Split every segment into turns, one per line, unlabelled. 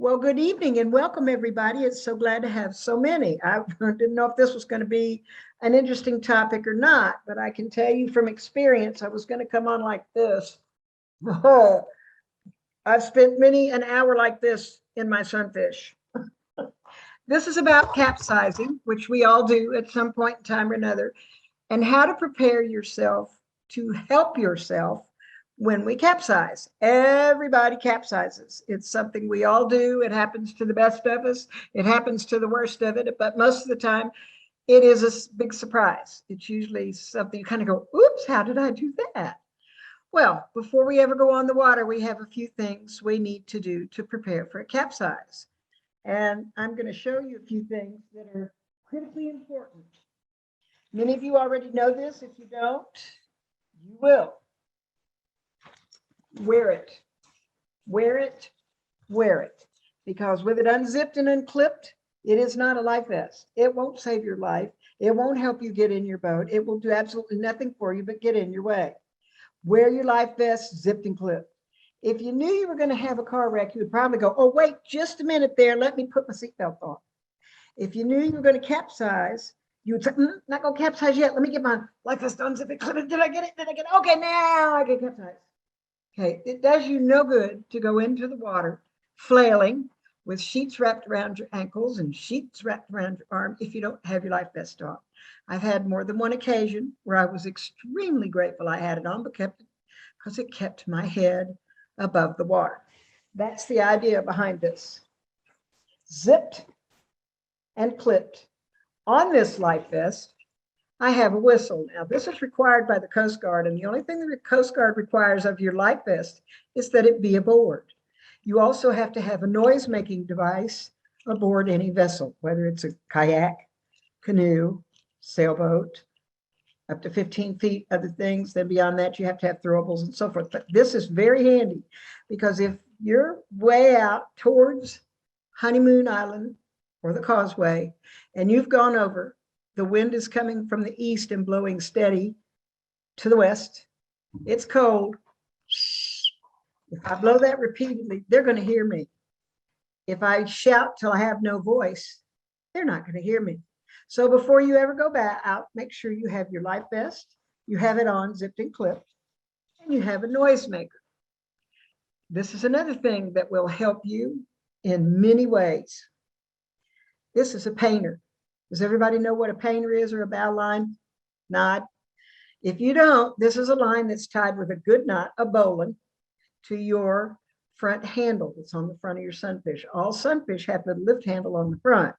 Well, good evening and welcome everybody. It's so glad to have so many. I didn't know if this was going to be an interesting topic or not, but I can tell you from experience, I was going to come on like this. I've spent many an hour like this in my sunfish. This is about capsizing, which we all do at some point in time or another, and how to prepare yourself to help yourself when we capsize. Everybody capsizes. It's something we all do. It happens to the best of us. It happens to the worst of it. But most of the time, it is a big surprise. It's usually something you kind of go, oops, how did I do that? Well, before we ever go on the water, we have a few things we need to do to prepare for a capsize. And I'm going to show you a few things that are critically important. Many of you already know this. If you don't, you will. Wear it, wear it, wear it. Because with it unzipped and unclipped, it is not a life vest. It won't save your life. It won't help you get in your boat. It will do absolutely nothing for you but get in your way. Wear your life vest zipped and clipped. If you knew you were going to have a car wreck, you would probably go, oh, wait, just a minute there. Let me put my seatbelt on. If you knew you were going to capsize, you would say, not going to capsize yet. Let me get my life vest unzipped and clipped. Did I get it? Did I get it? Okay, now I can capsize. Okay, it does you no good to go into the water flailing with sheets wrapped around your ankles and sheets wrapped around your arm if you don't have your life vest on. I've had more than one occasion where I was extremely grateful I had it on, but kept it because it kept my head above the water. That's the idea behind this. Zipped and clipped. On this life vest, I have a whistle. Now, this is required by the Coast Guard, and the only thing the Coast Guard requires of your life vest is that it be aboard. You also have to have a noise-making device aboard any vessel, whether it's a kayak, canoe, sailboat, up to 15 feet, other things. Then beyond that, you have to have throwables and so forth. But this is very handy because if you're way out towards Honeymoon Island or the Causeway, and you've gone over, the wind is coming from the east and blowing steady to the west. It's cold. If I blow that repeatedly, they're going to hear me. If I shout till I have no voice, they're not going to hear me. So before you ever go back out, make sure you have your life vest, you have it on, zipped and clipped, and you have a noisemaker. This is another thing that will help you in many ways. This is a painter. Does everybody know what a painter is or a bow line? Nod. If you don't, this is a line that's tied with a good knot, a bowline, to your front handle that's on the front of your sunfish. All sunfish have the lift handle on the front.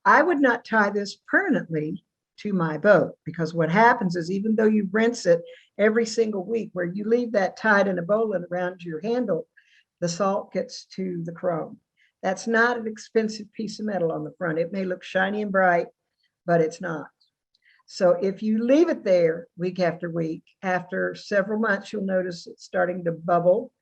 I would not tie this permanently to my boat because what happens is even though you rinse it every single week, where you leave that tied in a bowline around your handle, the salt gets to the chrome. That's not an expensive piece of metal on the front. It may look shiny and bright, but it's not. So if you leave it there week after week, after several months, you'll notice it's starting to bubble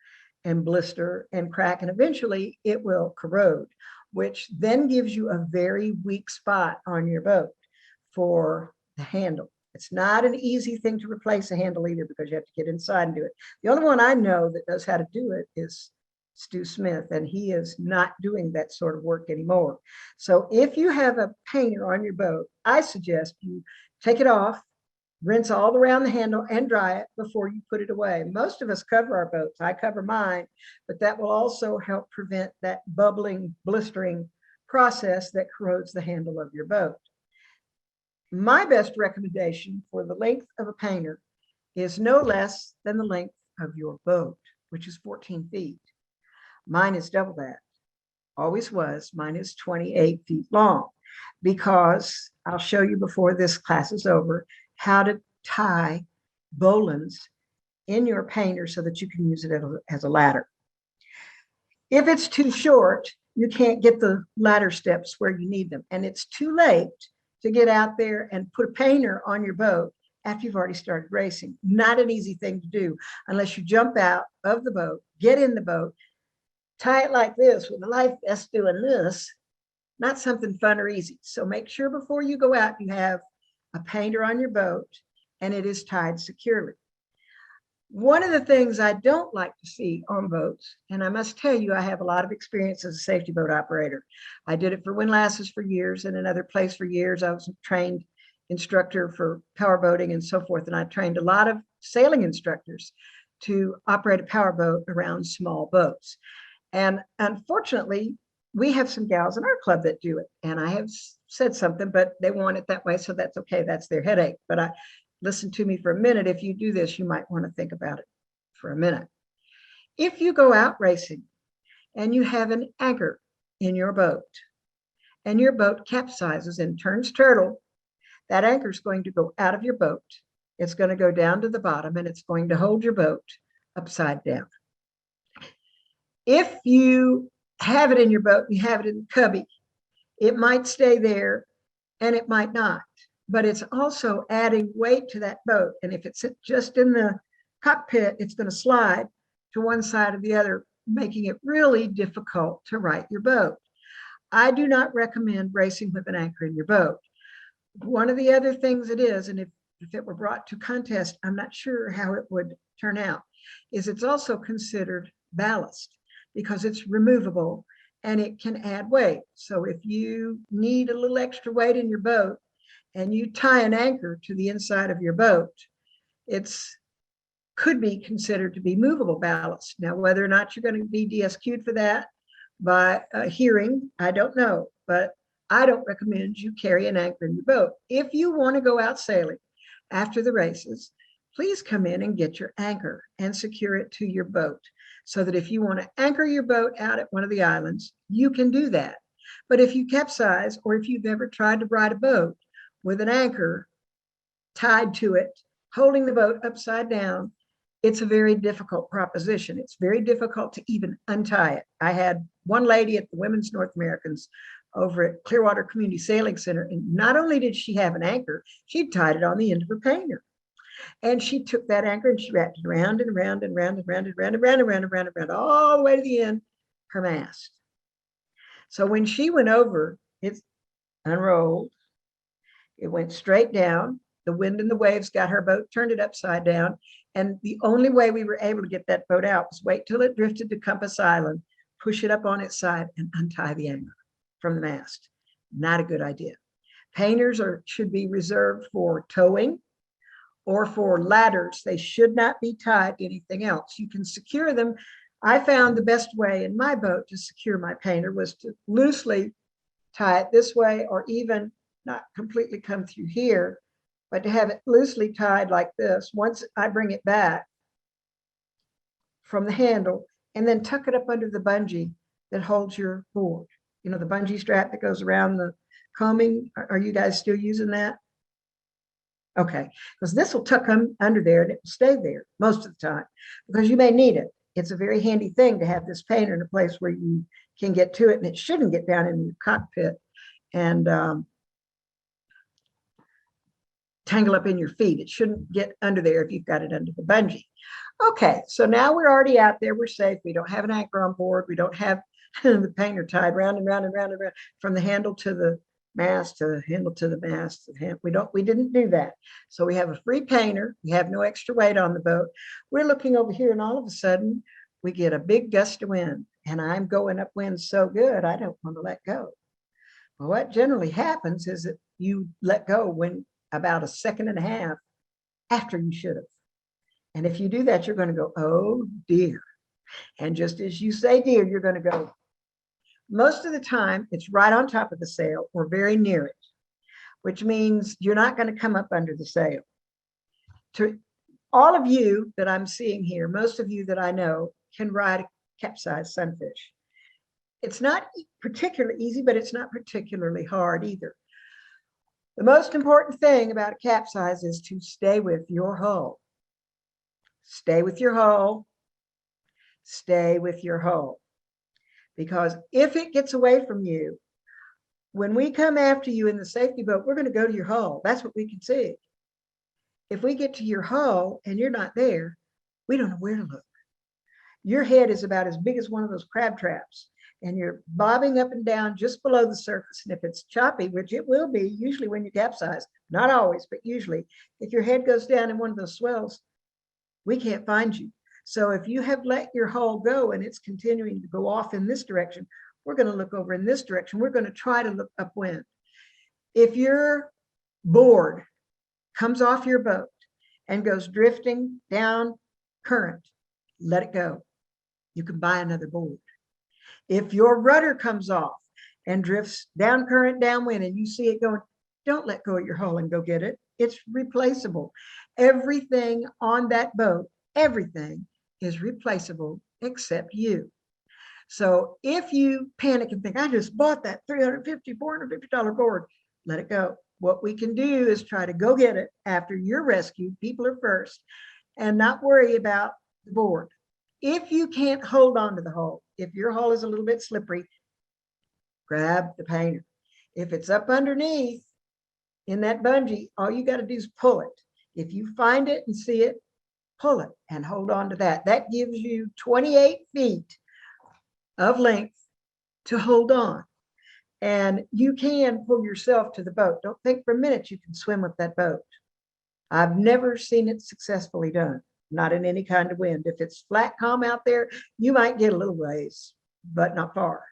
and blister and crack, and eventually it will corrode, which then gives you a very weak spot on your boat for the handle. It's not an easy thing to replace a handle either because you have to get inside and do it. The only one I know that knows how to do it is Stu Smith, and he is not doing that sort of work anymore. So if you have a painter on your boat, I suggest you take it off, rinse all around the handle and dry it before you put it away. Most of us cover our boats. I cover mine, but that will also help prevent that bubbling, blistering process that corrodes the handle of your boat. My best recommendation for the length of a painter is no less than the length of your boat, which is 14 feet. Mine is double that. Always was. Mine is 28 feet long because I'll show you before this class is over how to tie bowlines in your painter so that you can use it as a ladder. If it's too short, you can't get the ladder steps where you need them. And it's too late to get out there and put a painter on your boat after you've already started racing. Not an easy thing to do unless you jump out of the boat, get in the boat, tie it like this with a life vest doing this, not something fun or easy. So make sure before you go out, you have a painter on your boat and it is tied securely. One of the things I don't like to see on boats, and I must tell you, I have a lot of experience as a safety boat operator. I did it for windlasses for years and another place for years. I was a trained instructor for power boating and so forth. And I trained a lot of sailing instructors to operate a power boat around small boats. And unfortunately, we have some gals in our club that do it. And I have said something, but they want it that way. So that's okay. That's their headache. But listen to me for a minute. If you do this, you might want to think about it for a minute. If you go out racing and you have an anchor in your boat and your boat capsizes and turns turtle, that anchor is going to go out of your boat. It's going to go down to the bottom and it's going to hold your boat upside down. If you have it in your boat, you have it in the cubby, it might stay there and it might not, but it's also adding weight to that boat. And if it's just in the cockpit, it's going to slide to one side or the other, making it really difficult to right your boat. I do not recommend racing with an anchor in your boat. One of the other things it is, and if it were brought to contest, I'm not sure how it would turn out, is it's also considered ballast because it's removable and it can add weight. So if you need a little extra weight in your boat and you tie an anchor to the inside of your boat, it's could be considered to be movable ballast. Now, whether or not you're going to be DSQ'd for that by hearing, I don't know, but I don't recommend you carry an anchor in your boat. If you want to go out sailing after the races, please come in and get your anchor and secure it to your boat so that if you want to anchor your boat out at one of the islands, you can do that. But if you capsize or if you've ever tried to ride a boat with an anchor tied to it, holding the boat upside down, it's a very difficult proposition. It's very difficult to even untie it. I had one lady at the Women's North Americans over at Clearwater Community Sailing Center, and not only did she have an anchor, she tied it on the end of her painter. And she took that anchor and she wrapped it around and around and around and around and around and around and around and around and around all the way to the end, her mast. So when she went over, it unrolled, it went straight down. The wind and the waves got her boat, turned it upside down. And the only way we were able to get that boat out was wait till it drifted to Compass Island, push it up on its side and untie the anchor from the mast. Not a good idea. Painters should be reserved for towing or for ladders. They should not be tied to anything else. You can secure them. I found the best way in my boat to secure my painter was to loosely tie it this way, or even not completely come through here, but to have it loosely tied like this. Once I bring it back from the handle and then tuck it up under the bungee that holds your board. You know, the bungee strap that goes around the combing. Are you guys still using that? Okay, because this will tuck under there and it will stay there most of the time because you may need it. It's a very handy thing to have this painter in a place where you can get to it, and it shouldn't get down in your cockpit and tangle up in your feet. It shouldn't get under there if you've got it under the bungee. Okay, so now we're already out there. We're safe. We don't have an anchor on board. We don't have the painter tied round and round and round and round from the handle to the mast to the handle to the mast. We didn't do that. So we have a free painter. We have no extra weight on the boat. We're looking over here, and all of a sudden we get a big gust of wind, and I'm going upwind so good I don't want to let go. Well, what generally happens is that you let go when about a second and a half after you should have. And if you do that, you're going to go, oh dear. And just as you say dear, you're going to go. Most of the time, it's right on top of the sail or very near it, which means you're not going to come up under the sail. To all of you that I'm seeing here, most of you that I know can ride a capsized sunfish. It's not particularly easy, but it's not particularly hard either. The most important thing about a capsize is to stay with your hull. Stay with your hull. Stay with your hull. Because if it gets away from you, when we come after you in the safety boat, we're going to go to your hull. That's what we can see. If we get to your hull and you're not there, we don't know where to look. Your head is about as big as one of those crab traps, and you're bobbing up and down just below the surface. And if it's choppy, which it will be usually when you capsize, not always, but usually, if your head goes down in one of those swells, we can't find you. So if you have let your hull go and it's continuing to go off in this direction, we're going to look over in this direction. We're going to try to look upwind. If your board comes off your boat and goes drifting down current, let it go. You can buy another board. If your rudder comes off and drifts down current, downwind, and you see it going, don't let go of your hull and go get it. It's replaceable. Everything on that boat, everything is replaceable except you. So if you panic and think, I just bought that $350, $450 board, let it go. What we can do is try to go get it after you're rescued. People are first, and not worry about the board. If you can't hold on to the hull, if your hull is a little bit slippery, grab the painter. If it's up underneath in that bungee, all you got to do is pull it. If you find it and see it, pull it and hold on to that. That gives you 28 feet of length to hold on. And you can pull yourself to the boat. Don't think for a minute you can swim with that boat. I've never seen it successfully done, not in any kind of wind. If it's flat, calm out there, you might get a little ways, but not far.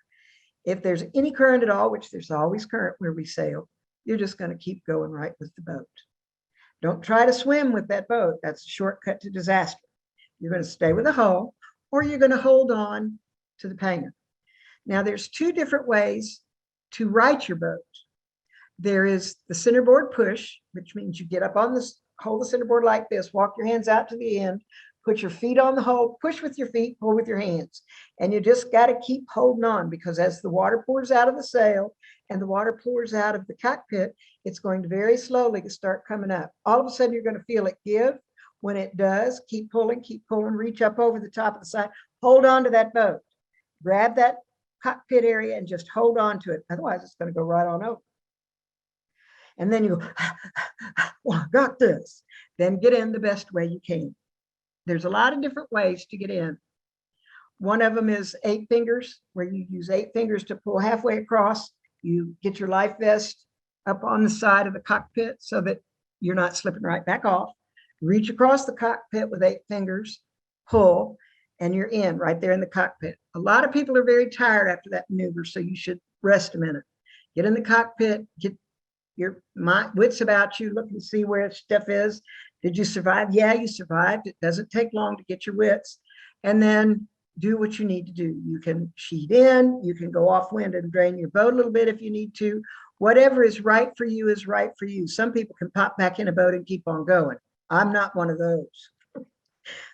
If there's any current at all, which there's always current where we sail, you're just going to keep going right with the boat. Don't try to swim with that boat. That's a shortcut to disaster. You're going to stay with the hull, or you're going to hold on to the painter. Now, there's two different ways to right your boat. There is the centerboard push, which means you get up on this, hold the centerboard like this, walk your hands out to the end, put your feet on the hull, push with your feet, pull with your hands. And you just got to keep holding on, because as the water pours out of the sail and the water pours out of the cockpit, it's going to very slowly start coming up. All of a sudden, you're going to feel it give. When it does, keep pulling, reach up over the top of the side, hold on to that boat, grab that cockpit area and just hold on to it. Otherwise, it's going to go right on over. And then you go, well, I got this. Then get in the best way you can. There's a lot of different ways to get in. One of them is 8 fingers, where you use 8 fingers to pull halfway across. You get your life vest up on the side of the cockpit so that you're not slipping right back off. Reach across the cockpit with 8 fingers, pull, and you're in right there in the cockpit. A lot of people are very tired after that maneuver, so you should rest a minute. Get in the cockpit, get your wits about you, look and see where stuff is. Did you survive? Yeah, you survived. It doesn't take long to get your wits. And then do what you need to do. You can sheet in, you can go off wind and drain your boat a little bit if you need to. Whatever is right for you is right for you. Some people can pop back in a boat and keep on going. I'm not one of those.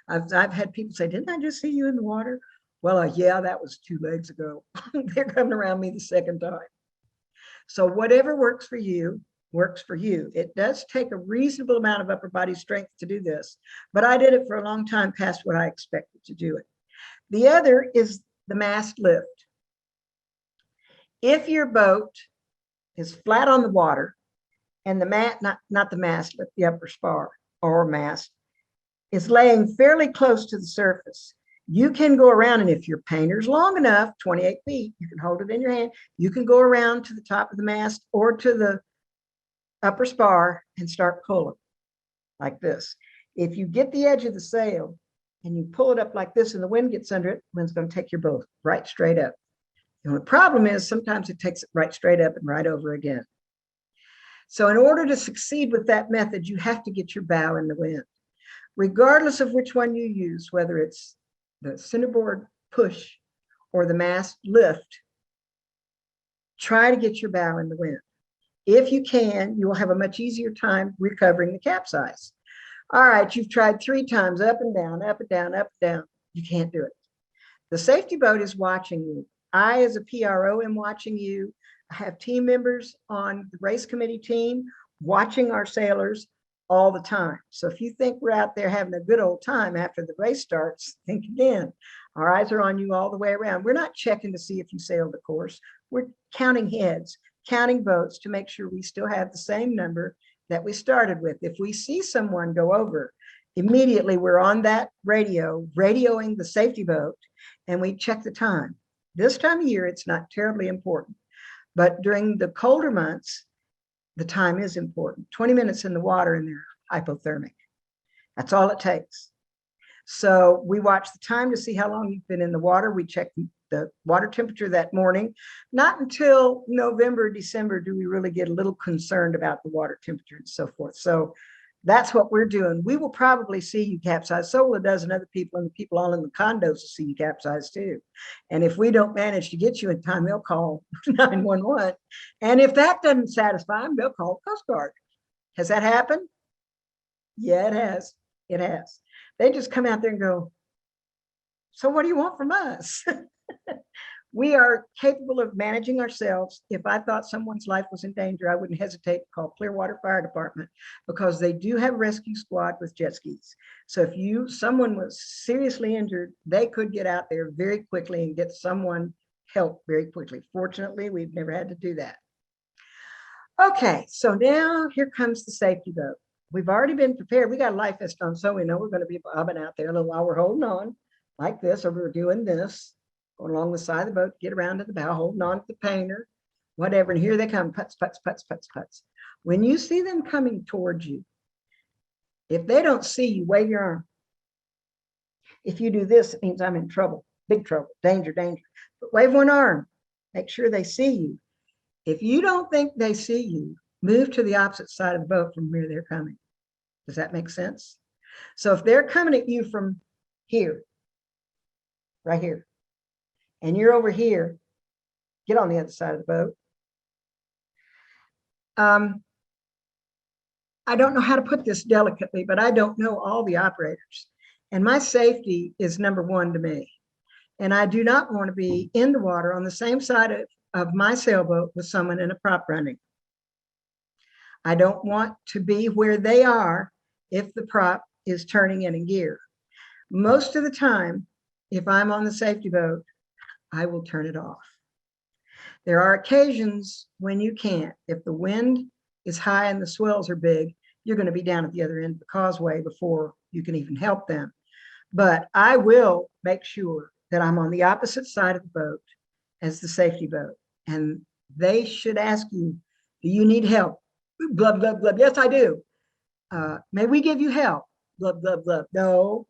I've had people say, didn't I just see you in the water? Well, yeah, that was 2 legs ago. They're coming around me the second time. So whatever works for you, works for you. It does take a reasonable amount of upper body strength to do this, but I did it for a long time past what I expected to do it. The other is the mast lift. If your boat is flat on the water and the mast, not the mast, but the upper spar or mast, is laying fairly close to the surface, you can go around, and if your painter's long enough, 28 feet, you can hold it in your hand, you can go around to the top of the mast or to the upper spar and start pulling like this. If you get the edge of the sail and you pull it up like this and the wind gets under it, the wind's going to take your boat right straight up. The only problem is sometimes it takes it right straight up and right over again. So in order to succeed with that method, you have to get your bow in the wind. Regardless of which one you use, whether it's the centerboard push or the mast lift, try to get your bow in the wind. If you can, you will have a much easier time recovering the capsize. All right, you've tried 3 times, up and down, up and down, up and down. You can't do it. The safety boat is watching you. I, as a PRO, am watching you. I have team members on the race committee team watching our sailors all the time. So if you think we're out there having a good old time after the race starts, think again. Our eyes are on you all the way around. We're not checking to see if you sailed the course. We're counting heads, counting votes to make sure we still have the same number that we started with. If we see someone go over, immediately we're on that radio, radioing the safety boat, and we check the time. This time of year, it's not terribly important, but during the colder months, the time is important. 20 minutes in the water and they're hypothermic. That's all it takes. So we watch the time to see how long you've been in the water. We check the water temperature that morning. Not until November, December do we really get a little concerned about the water temperature and so forth. So that's what we're doing. We will probably see you capsize. So will a dozen other people, and the people all in the condos will see you capsize too. And if we don't manage to get you in time, they'll call 911. And if that doesn't satisfy them, they'll call the Coast Guard. Has that happened? Yeah, it has. It has. They just come out there and go, so what do you want from us? We are capable of managing ourselves. If I thought someone's life was in danger, I wouldn't hesitate to call Clearwater Fire Department, because they do have a rescue squad with jet skis. So if someone was seriously injured, they could get out there very quickly and get someone help very quickly. Fortunately, we've never had to do that. Okay, so now here comes the safety boat. We've already been prepared. We got a life vest on, so we know we're going to be bobbing out there a little while. We're holding on like this, or we're doing this, going along the side of the boat, get around to the bow, holding on to the painter, whatever. And here they come, putts, putts, putts, putts, putts. When you see them coming towards you, if they don't see you, wave your arm. If you do this, it means I'm in trouble, big trouble, danger, danger. But wave one arm, make sure they see you. If you don't think they see you, move to the opposite side of the boat from where they're coming. Does that make sense? So if they're coming at you from here, right here, and you're over here, get on the other side of the boat. I don't know how to put this delicately, but I don't know all the operators. And my safety is number one to me. And I do not want to be in the water on the same side of my sailboat with someone in a prop running. I don't want to be where they are if the prop is turning in gear. Most of the time, if I'm on the safety boat, I will turn it off. There are occasions when you can't. If the wind is high and the swells are big, you're going to be down at the other end of the causeway before you can even help them. But I will make sure that I'm on the opposite side of the boat as the safety boat. And they should ask you, do you need help? Blah, blah, blah. Yes, I do. May we give you help? Blah, blah, blah. No,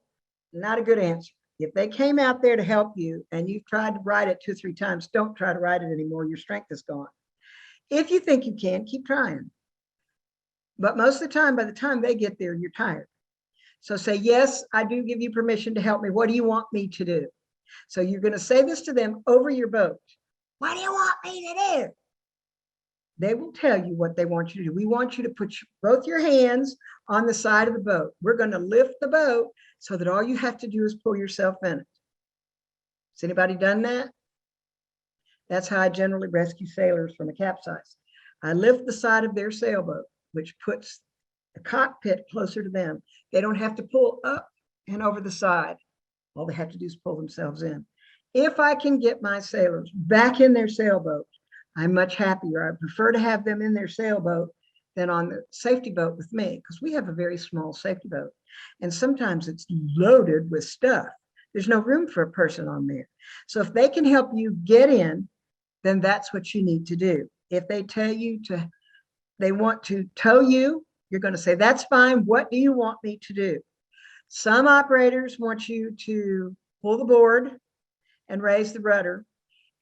not a good answer. If they came out there to help you and you've tried to ride it 2 or 3 times, don't try to ride it anymore. Your strength is gone. If you think you can, keep trying. But most of the time, by the time they get there, you're tired. So say, yes, I do give you permission to help me. What do you want me to do? So you're going to say this to them over your boat. What do you want me to do? They will tell you what they want you to do. We want you to put both your hands on the side of the boat. We're going to lift the boat so that all you have to do is pull yourself in it. Has anybody done that? That's how I generally rescue sailors from a capsize. I lift the side of their sailboat, which puts the cockpit closer to them. They don't have to pull up and over the side. All they have to do is pull themselves in. If I can get my sailors back in their sailboat, I'm much happier. I prefer to have them in their sailboat than on the safety boat with me, because we have a very small safety boat. And sometimes it's loaded with stuff. There's no room for a person on there. So if they can help you get in, then that's what you need to do. If they tell you they want to tow you, you're going to say, that's fine. What do you want me to do? Some operators want you to pull the board and raise the rudder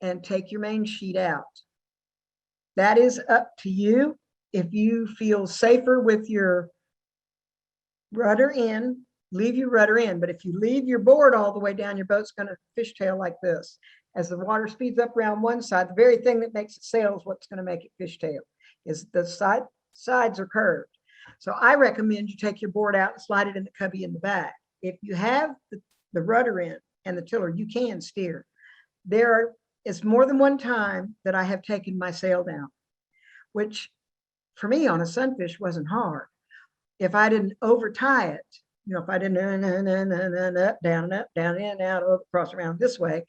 and take your main sheet out. That is up to you. If you feel safer with your rudder in, leave your rudder in. But if you leave your board all the way down, your boat's going to fishtail like this. As the water speeds up around one side, the very thing that makes it sail is what's going to make it fishtail, is the sides are curved. So I recommend you take your board out and slide it in the cubby in the back. If you have the rudder in and the tiller, you can steer. It's more than one time that I have taken my sail down, which for me on a sunfish wasn't hard. If I didn't overtie it, if I didn't up, down, in, out, over, across, around this way,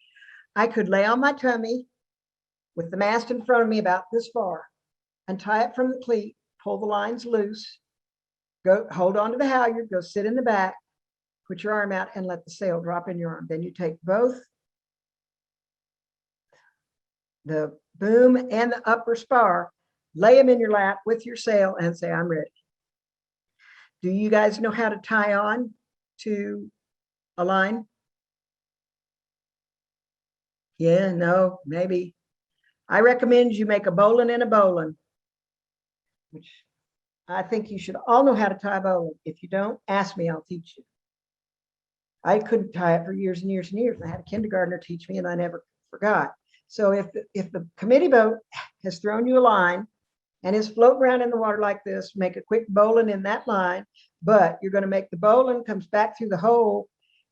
I could lay on my tummy with the mast in front of me about this far, untie it from the cleat, pull the lines loose, go hold on to the halyard, go sit in the back, put your arm out and let the sail drop in your arm. Then you take both the boom and the upper spar, lay them in your lap with your sail and say, I'm ready. Do you guys know how to tie on to a line? Yeah, no, maybe. I recommend you make a bowline and a bowline, which I think you should all know how to tie a bowline. If you don't, ask me, I'll teach you. I couldn't tie it for years and years and years. I had a kindergartner teach me and I never forgot. So if the committee boat has thrown you a line and is floating around in the water like this, make a quick bowline in that line, but you're going to make the bowline comes back through the hole,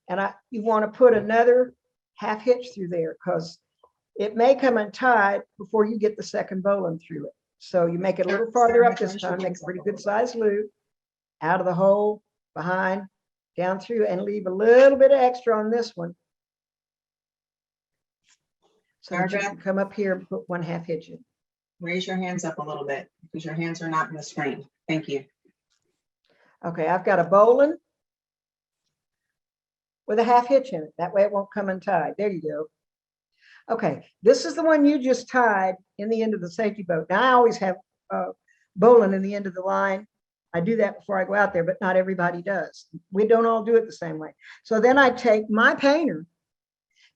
and you want to put another half hitch through there because it may come untied before you get the second bowline through it. So you make it a little farther up this time, make a pretty good size loop out of the hole, behind, down through, and leave a little bit of extra on this one. So you can come up here and put 1/2 hitch in.
Raise your hands up a little bit because your hands are not in the screen. Thank you.
Okay, I've got a bowline with a 1/2 hitch in it. That way it won't come untied. There you go. Okay, this is the one you just tied in the end of the safety boat. Now I always have bowline in the end of the line. I do that before I go out there, but not everybody does. We don't all do it the same way. So then I take my painter.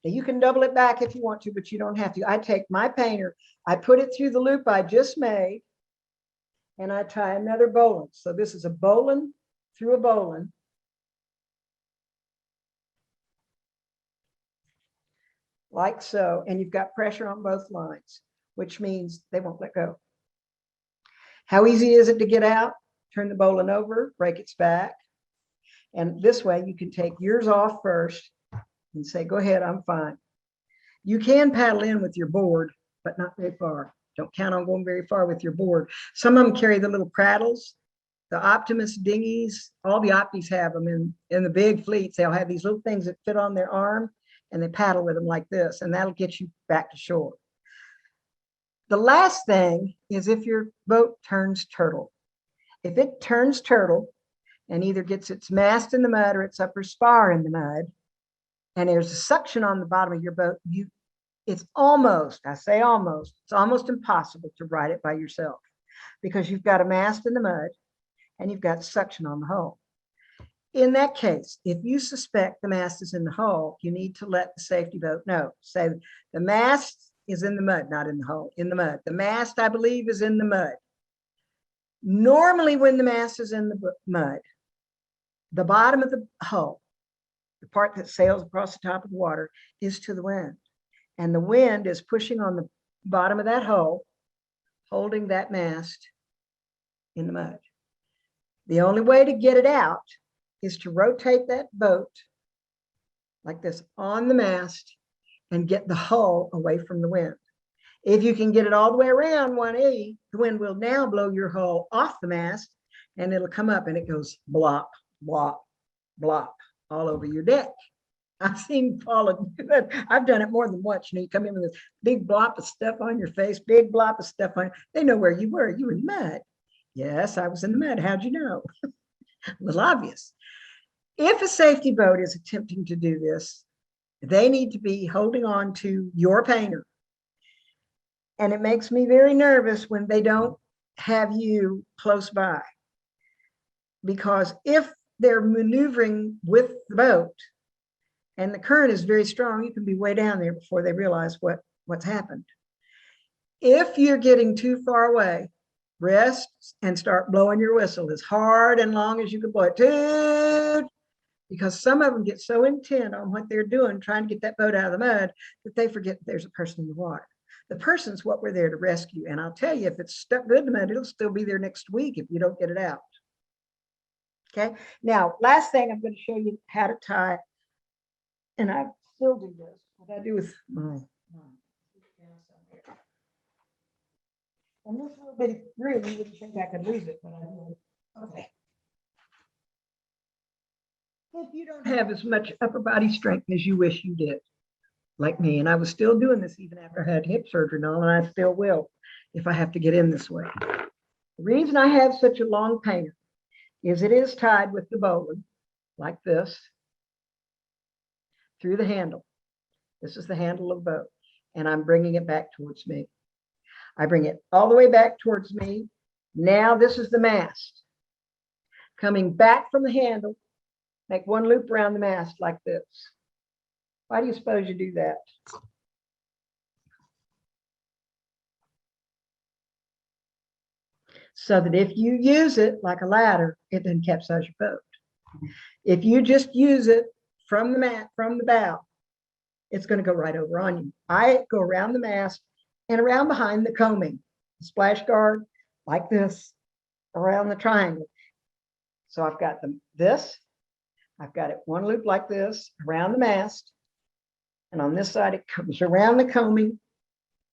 Now you can double it back if you want to, but you don't have to. I take my painter, I put it through the loop I just made, and I tie another bowline. So this is a bowline through a bowline. Like so, and you've got pressure on both lines, which means they won't let go. How easy is it to get out? Turn the bowline over, break its back. And this way you can take yours off first and say, go ahead, I'm fine. You can paddle in with your board, but not very far. Don't count on going very far with your board. Some of them carry the little prattlers, the Optimus dinghies. All the Opties have them in the big fleets. They'll have these little things that fit on their arm, and they paddle with them like this, and that'll get you back to shore. The last thing is if your boat turns turtle. If it turns turtle and either gets its mast in the mud or its upper spar in the mud, and there's a suction on the bottom of your boat, it's almost, I say almost, it's almost impossible to ride it by yourself because you've got a mast in the mud and you've got suction on the hull. In that case, if you suspect the mast is in the hull, you need to let the safety boat know. Say the mast is in the mud, not in the hull, in the mud. The mast, I believe, is in the mud. Normally, when the mast is in the mud, the bottom of the hull, the part that sails across the top of the water, is to the wind. And the wind is pushing on the bottom of that hull, holding that mast in the mud. The only way to get it out is to rotate that boat like this on the mast and get the hull away from the wind. If you can get it all the way around 180, the wind will now blow your hull off the mast and it'll come up and it goes blop, blop, blop all over your deck. I've seen Paula do that. I've done it more than once. You know, you come in with this big blop of stuff on your face, big blop of stuff on. They know where you were. You were in the mud. Yes, I was in the mud. How'd you know? Well, obvious. If a safety boat is attempting to do this, they need to be holding on to your painter. And it makes me very nervous when they don't have you close by. Because if they're maneuvering with the boat and the current is very strong, you can be way down there before they realize what's happened. If you're getting too far away, rest and start blowing your whistle as hard and long as you can blow it. Toot! Because some of them get so intent on what they're doing, trying to get that boat out of the mud, that they forget there's a person in the water. The person's what we're there to rescue. And I'll tell you, if it's stuck good in the mud, it'll still be there next week if you don't get it out. Okay. Now, last thing I'm going to show you how to tie, and I still do this. What I do with my and this little bitty groove, you wouldn't think I could lose it, but I do. Okay. If you don't have as much upper body strength as you wish you did, like me, and I was still doing this even after I had hip surgery and all, and I still will if I have to get in this way. The reason I have such a long painter is it is tied with the bowline like this through the handle. This is the handle of the boat, and I'm bringing it back towards me. I bring it all the way back towards me. Now this is the mast coming back from the handle Make one loop around the mast like this. Why do you suppose you do that? So that if you use it like a ladder, it doesn't capsize your boat. If you just use it from the bow, it's going to go right over on you. I go around the mast and around behind the coaming, the splash guard like this around the triangle. So I've got this, I've got it one loop like this around the mast, and on this side it comes around the coaming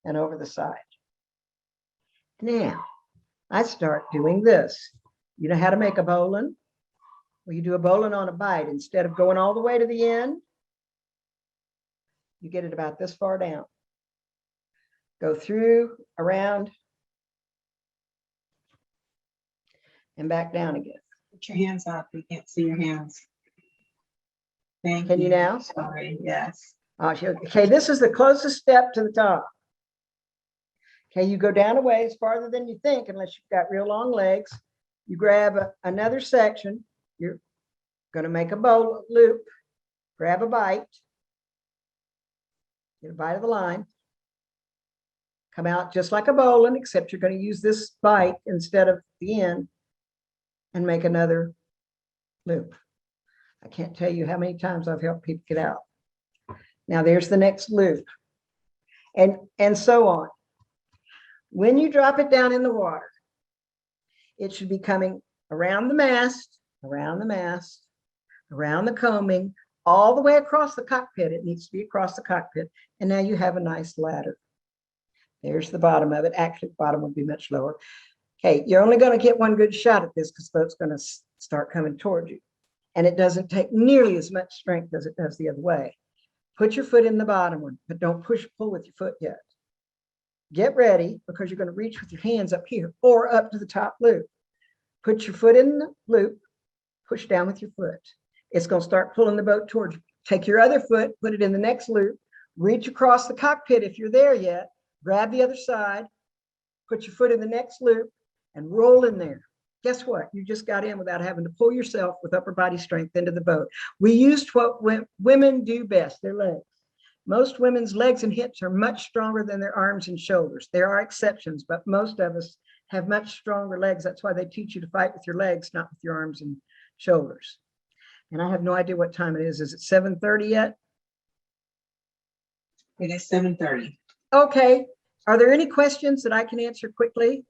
and over the side. Now I start doing this. You know how to make a bowline? Well, you do a bowline on a bite. Instead of going all the way to the end, you get it about this far down. Go through, around, and back down again.
Put your hands up. We can't see your hands. Thank
Can you now?
Sorry, yes.
Okay, this is the closest step to the top. Okay, you go down a ways farther than you think, unless you've got real long legs. You grab another section. You're going to make a bow loop, grab a bite, get a bite of the line, come out just like a bowline, except you're going to use this bite instead of the end, and make another loop. I can't tell you how many times I've helped people get out. Now there's the next loop, and so on. When you drop it down in the water, it should be coming around the mast, around the coaming, all the way across the cockpit. It needs to be across the cockpit. And now you have a nice ladder. There's the bottom of it. Actually, the bottom would be much lower. Okay, you're only going to get one good shot at this because the boat's going to start coming toward you. And it doesn't take nearly as much strength as it does the other way. Put your foot in the bottom one, but don't pull with your foot yet. Get ready, because you're going to reach with your hands up here or up to the top loop. Put your foot in the loop, push down with your foot. It's going to start pulling the boat towards you. Take your other foot, put it in the next loop, reach across the cockpit if you're there yet, grab the other side, put your foot in the next loop, and roll in there. Guess what? You just got in without having to pull yourself with upper body strength into the boat. We used what women do best, their legs. Most women's legs and hips are much stronger than their arms and shoulders. There are exceptions, but most of us have much stronger legs. That's why they teach you to fight with your legs, not with your arms and shoulders. And I have no idea what time it is. Is it 7:30 yet?
It is 7:30.
Okay. Are there any questions that I can answer quickly?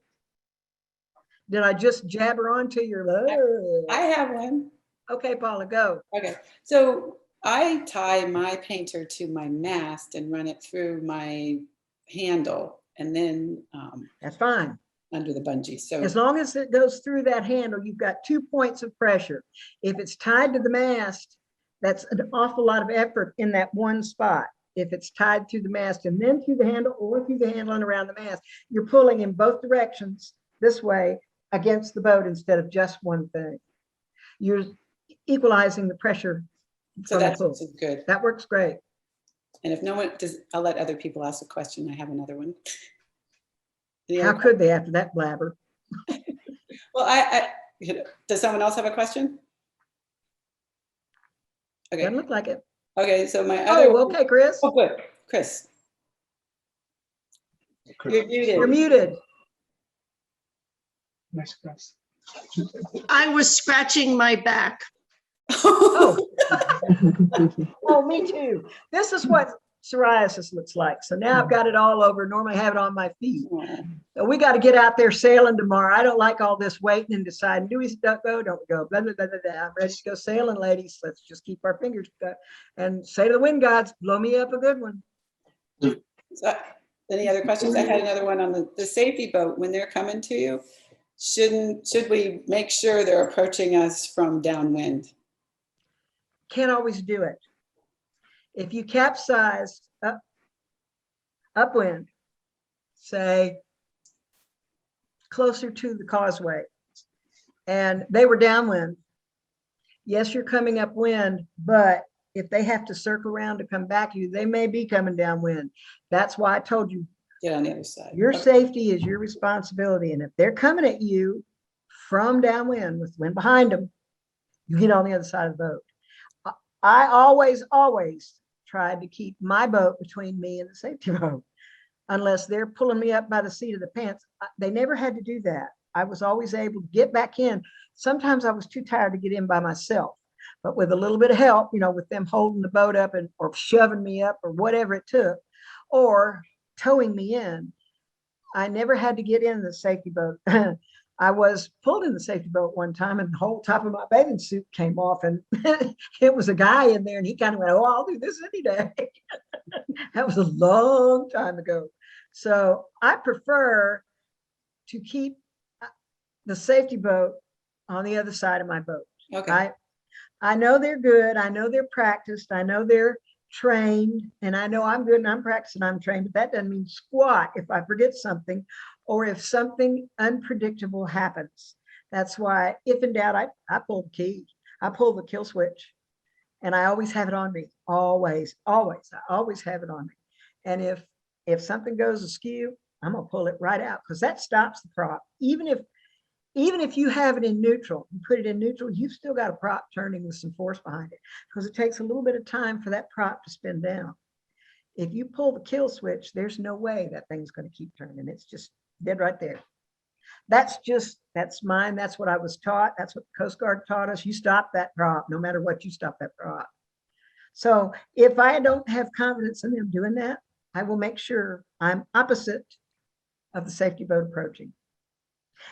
Did I just jabber on to your
I have one.
Okay, Paula, go.
Okay, so I tie my painter to my mast and run it through my handle and then
That's fine.
under the bungee. So
As long as it goes through that handle, you've got 2 points of pressure. If it's tied to the mast, that's an awful lot of effort in that one spot. If it's tied through the mast and then through the handle or through the handle and around the mast, you're pulling in both directions this way against the boat instead of just one thing. You're equalizing the pressure.
so that's good.
That works great.
And if no one does, I'll let other people ask a question. I have another one.
How could they after that blabber?
Well, does someone else have a question? Okay.
Doesn't look like it.
Okay, so my other.
Oh, okay, Chris.
Oh, good. Chris. You're muted.
You're muted.
Nice, Chris.
I was scratching my back.
Oh. Oh, me too. This is what psoriasis looks like. So now I've got it all over. Normally I have it on my feet. So we got to get out there sailing tomorrow. I don't like all this waiting and deciding, do we go, don't we go? Blah, blah, blah, blah, blah. I'm ready to go sailing, ladies. Let's just keep our fingers cut and say to the wind gods, blow me up a good one.
So, any other questions? I had another one on the safety boat. When they're coming to you, should we make sure they're approaching us from downwind?
Can't always do it. If you capsize upwind, say closer to the causeway, and they were downwind, yes, you're coming upwind, but if they have to circle around to come back to you, they may be coming downwind. That's why I told you,
Get on the other side.
your safety is your responsibility. And if they're coming at you from downwind with wind behind them, you get on the other side of the boat. I always tried to keep my boat between me and the safety boat, unless they're pulling me up by the seat of the pants. They never had to do that. I was always able to get back in. Sometimes I was too tired to get in by myself, but with a little bit of help, with them holding the boat up or shoving me up or whatever it took, or towing me in, I never had to get in the safety boat. I was pulled in the safety boat one time and the whole top of my bathing suit came off, and it was a guy in there and he kind of went, "Oh, I'll do this any day." That was a long time ago. So I prefer to keep the safety boat on the other side of my boat.
Okay.
I know they're good. I know they're practiced. I know they're trained, and I know I'm good and I'm practiced and I'm trained, but that doesn't mean squat if I forget something or if something unpredictable happens. That's why, if in doubt, I pull the key. I pull the kill switch, and I always have it on me. Always. I always have it on me. And if something goes askew, I'm gonna pull it right out, because that stops the prop. Even if you have it in neutral, you put it in neutral, you've still got a prop turning with some force behind it, because it takes a little bit of time for that prop to spin down. If you pull the kill switch, there's no way that thing's going to keep turning. It's just dead right there. That's mine. That's what I was taught. That's what the Coast Guard taught us. You stop that prop, no matter what, you stop that prop. So if I don't have confidence in them doing that, I will make sure I'm opposite of the safety boat approaching.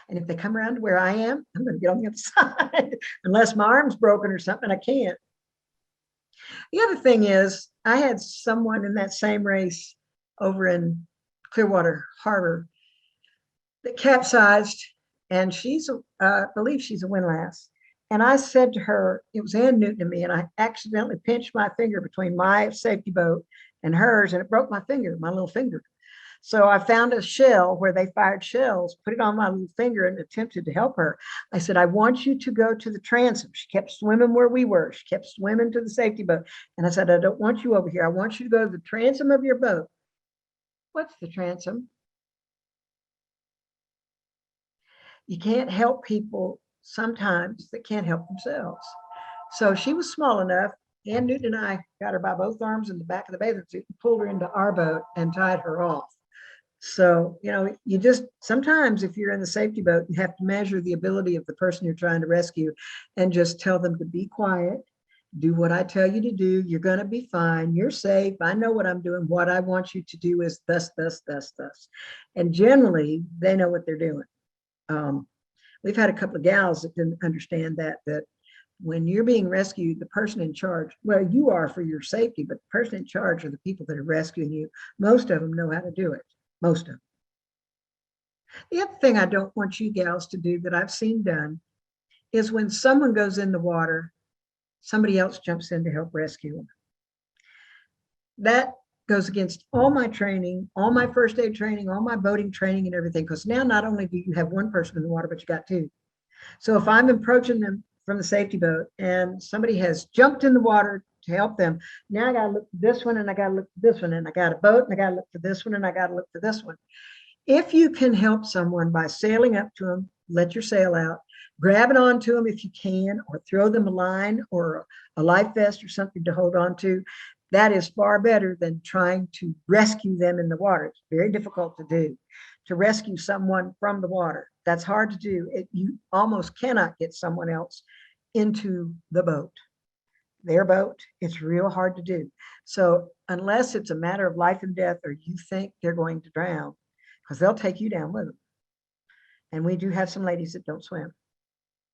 And if they come around to where I am, I'm going to get on the other side, unless my arm's broken or something. I can't. The other thing is, I had someone in that same race over in Clearwater Harbor that capsized, and I believe she's a windlass. And I said to her, it was Ann Newton and me, and I accidentally pinched my finger between my safety boat and hers, and it broke my finger, my little finger. So I found a shell where they fired shells, put it on my little finger, and attempted to help her. I said, I want you to go to the transom. She kept swimming where we were. She kept swimming to the safety boat. And I said, I don't want you over here. I want you to go to the transom of your boat. What's the transom? You can't help people sometimes that can't help themselves. So she was small enough. Ann Newton and I got her by both arms in the back of the bathing suit and pulled her into our boat and tied her off. So, you just, sometimes if you're in the safety boat, you have to measure the ability of the person you're trying to rescue and just tell them to be quiet, do what I tell you to do. You're going to be fine. You're safe. I know what I'm doing. What I want you to do is thus, thus, thus, thus. And generally, they know what they're doing. We've had a couple of gals that didn't understand that when you're being rescued, the person in charge, well, you are for your safety, but the person in charge are the people that are rescuing you. Most of them know how to do it. Most of them. The other thing I don't want you gals to do that I've seen done is when someone goes in the water, somebody else jumps in to help rescue them. That goes against all my training, all my first aid training, all my boating training and everything, because now not only do you have one person in the water, but you got two. So if I'm approaching them from the safety boat and somebody has jumped in the water to help them, now I got to look for this one and I got to look for this one, and I got a boat and I got to look for this one and I got to look for this one. If you can help someone by sailing up to them, let your sail out, grab it onto them if you can, or throw them a line or a life vest or something to hold on to, that is far better than trying to rescue them in the water. It's very difficult to do, to rescue someone from the water. That's hard to do. You almost cannot get someone else into the boat. Their boat, it's real hard to do. So unless it's a matter of life and death, or you think they're going to drown, because they'll take you down with them. And we do have some ladies that don't swim.